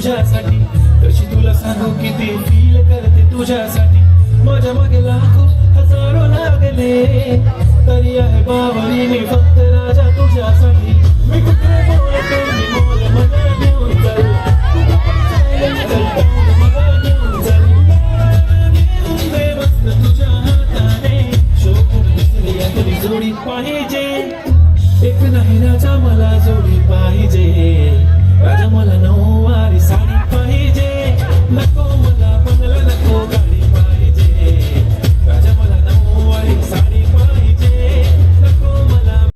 तुझ्यासाठी. कशी तुला सांगू किती फील करते तुझ्यासाठी. माझ्या मागे लाखो हजारो लागले तरी आहे बावळी मी फक्त राजा तुझ्यासाठी. मी कुठे बोलतो मी मोल मला घेऊन चल मला घेऊन चल घेऊन दे मस्त तुझ्या हाताने. शोभून दिसली तरी जोडी पाहिजे एक नाही राजा मला जोडी पाहिजे. राजा मला नऊवारी साडी पाहिजे. नको